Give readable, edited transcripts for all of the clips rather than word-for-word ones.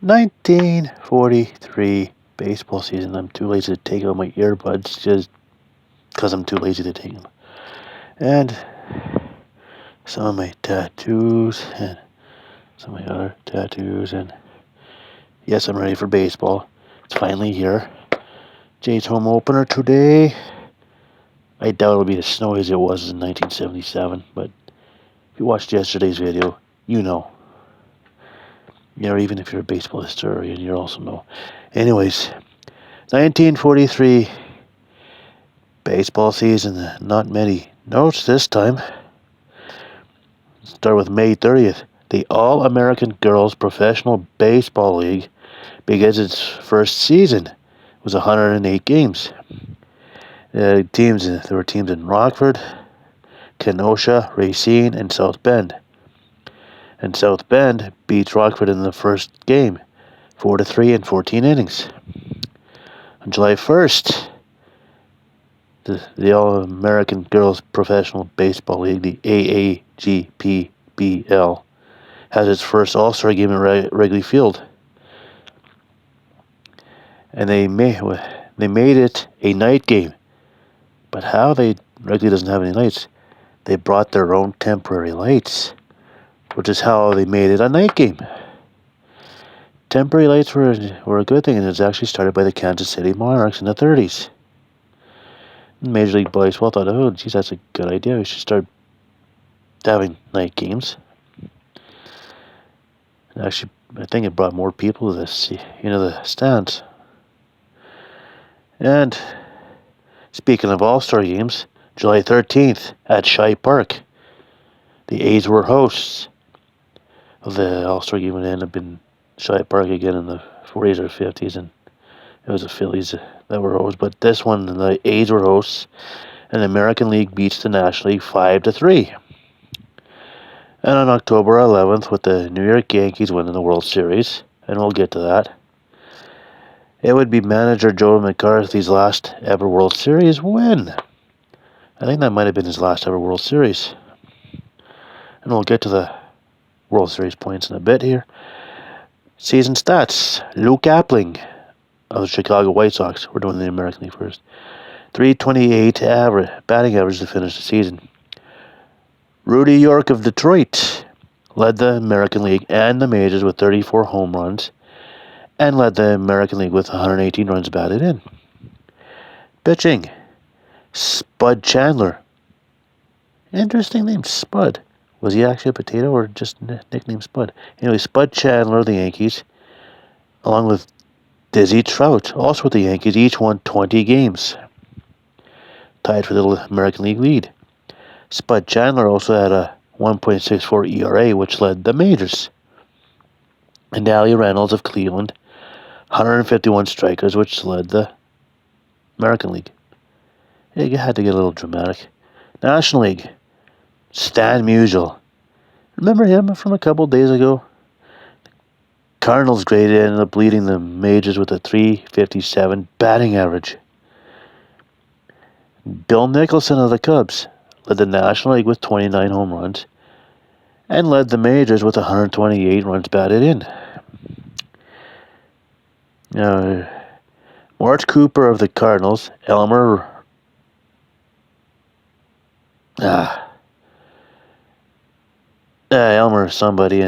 1943 baseball season. I'm too lazy to take out my earbuds just because I'm too lazy to take them. And some of my tattoos and some of my other tattoos. And yes, I'm ready for baseball. It's finally here. Jays home opener today. I doubt it'll be as snowy as it was in 1977, but if you watched yesterday's video, you know. Or even if you're a baseball historian, you also know. Anyways, 1943 baseball season. Not many notes this time. Start with May 30th. The All-American Girls Professional Baseball League begins its first season. It was 108 games. There were teams in Rockford, Kenosha, Racine, and South Bend. And South Bend beat Rockford in the first game, 4-3 in 14 innings. On July 1st, the All-American Girls Professional Baseball League, the AAGPBL, has its first All-Star game at Wrigley Field. And they made it a night game. But how Wrigley doesn't have any lights. They brought their own temporary lights, which is how they made it a night game. Temporary lights were a good thing, and it was actually started by the Kansas City Monarchs in the 30s. Major League Baseball thought, oh, geez, that's a good idea. We should start having night games. And actually, I think it brought more people to the stands. And speaking of All-Star games, July 13th at Shibe Park, the A's were hosts. The All-Star game would end up in Shibe Park again in the 40s or 50s, and it was the Phillies that were hosts. But this one, the A's were hosts, and the American League beats the National League 5-3. And on October 11th, with the New York Yankees winning the World Series, and we'll get to that, it would be manager Joe McCarthy's last ever World Series win. I think that might have been his last ever World Series. And we'll get to the World Series points in a bit here. Season stats. Luke Appling of the Chicago White Sox. We're doing the American League first. .328 batting average to finish the season. Rudy York of Detroit led the American League and the majors with 34 home runs, and led the American League with 118 runs batted in. Pitching. Spud Chandler. Interesting name, Spud. Was he actually a potato or just nicknamed Spud? Anyway, Spud Chandler of the Yankees, along with Dizzy Trout, also with the Yankees, each won 20 games. Tied for the American League lead. Spud Chandler also had a 1.64 ERA, which led the majors. And Ali Reynolds of Cleveland, 151 strikeouts, which led the American League. Yeah, you had to get a little dramatic. National League. Stan Musial. Remember him from a couple days ago? Cardinals grade ended up leading the majors with a .357 batting average. Bill Nicholson of the Cubs led the National League with 29 home runs and led the majors with 128 runs batted in. Mort Cooper of the Cardinals, Elmer somebody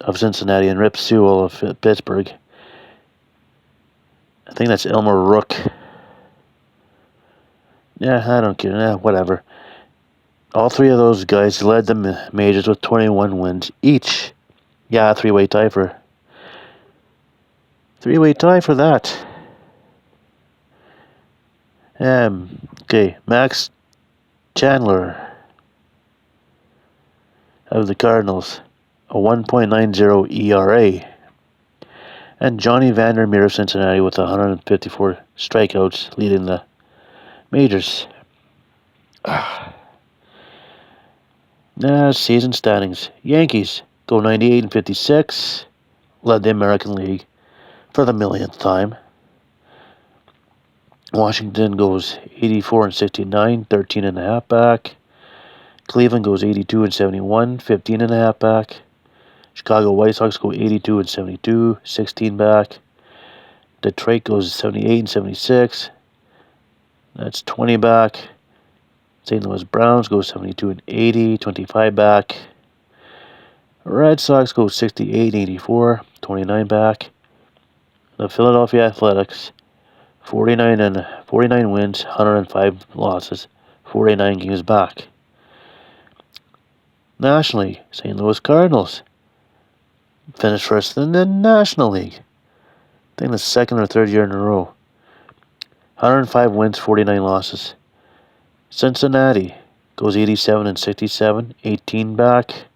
of Cincinnati, and Rip Sewell of Pittsburgh. I think that's Elmer Rook. Yeah, I don't care. Whatever. All three of those guys led the majors with 21 wins each. Yeah, three-way tie for that. Okay, Max Chandler of the Cardinals, a 1.90 ERA. And Johnny Vandermeer of Cincinnati with 154 strikeouts, leading the majors. Season standings. Yankees go 98-56, led the American League for the millionth time. Washington goes 84-69, 13.5 back. Cleveland goes 82-71, 15.5 back. Chicago White Sox go 82 and 72, 16 back. Detroit goes 78 and 76. That's 20 back. St. Louis Browns go 72 and 80, 25 back. Red Sox go 68 and 84, 29 back. The Philadelphia Athletics 49 wins, 105 losses, 49 games back. Nationally, St. Louis Cardinals finished first in the National League. I think the second or third year in a row. 105 wins, 49 losses. Cincinnati goes 87 and 67, 18 back.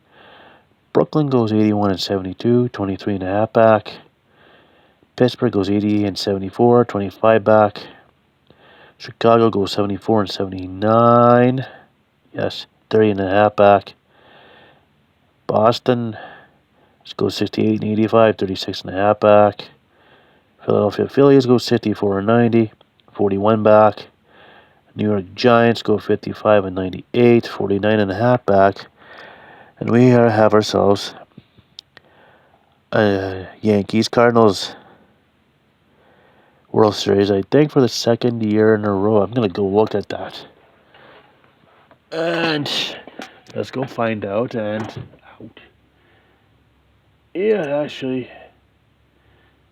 Brooklyn goes 81 and 72, 23 and a half back. Pittsburgh goes 80 and 74, 25 back. Chicago goes 74 and 79. Yes, 30 and a half back. Boston goes 68 and 85, 36 and a half back. Philadelphia Phillies go 64 and 90, 41 back. New York Giants go 55 and 98, 49 and a half back. And we have ourselves a Yankees Cardinals World Series, I think, for the second year in a row. I'm going to go look at that. And let's go find out. Yeah, actually,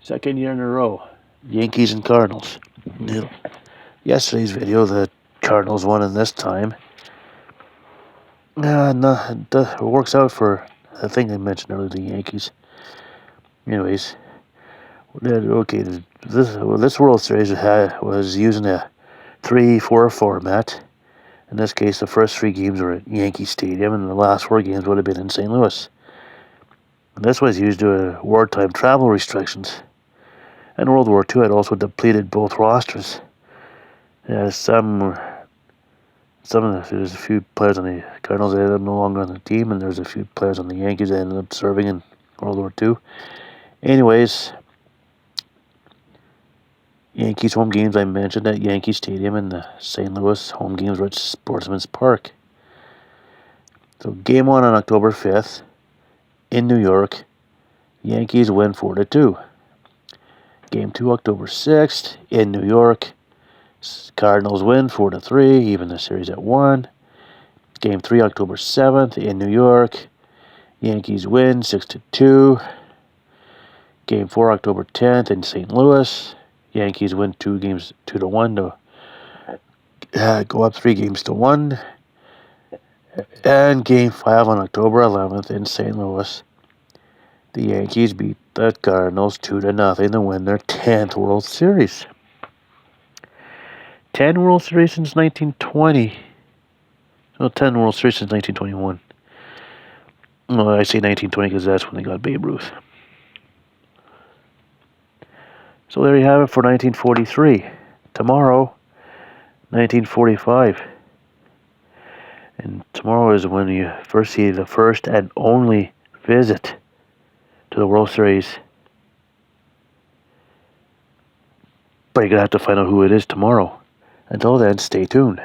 second year in a row. Yankees and Cardinals. Yesterday's video, the Cardinals won in this time. It works out for the thing I mentioned earlier, the Yankees. Anyways, okay, this World Series was using a 3-4 format. In this case, the first 3 games were at Yankee Stadium, and the last 4 games would have been in St. Louis. And this was used due to wartime travel restrictions. And World War II had also depleted both rosters. There's a few players on the Cardinals that ended up no longer on the team, and there's a few players on the Yankees that ended up serving in World War II. Anyways, Yankees home games I mentioned at Yankee Stadium, and the St. Louis home games were at Sportsman's Park. So game 1 on October 5th in New York, Yankees win 4-2. Game 2 October 6th in New York, Cardinals win 4-3, even the series at 1. Game 3 October 7th in New York, Yankees win 6-2. Game 4 October 10th in St. Louis, Yankees win 2-1 to go up 3-1. And Game 5 on October 11th in St. Louis, the Yankees beat the Cardinals 2-0 to win their 10th World Series. 10 World Series since 1920. No, 10 World Series since 1921. Well, I say 1920 because that's when they got Babe Ruth. So there you have it for 1943. Tomorrow, 1945. And tomorrow is when you first see the first and only visit to the World Series. But you're going to have to find out who it is tomorrow. Until then, stay tuned.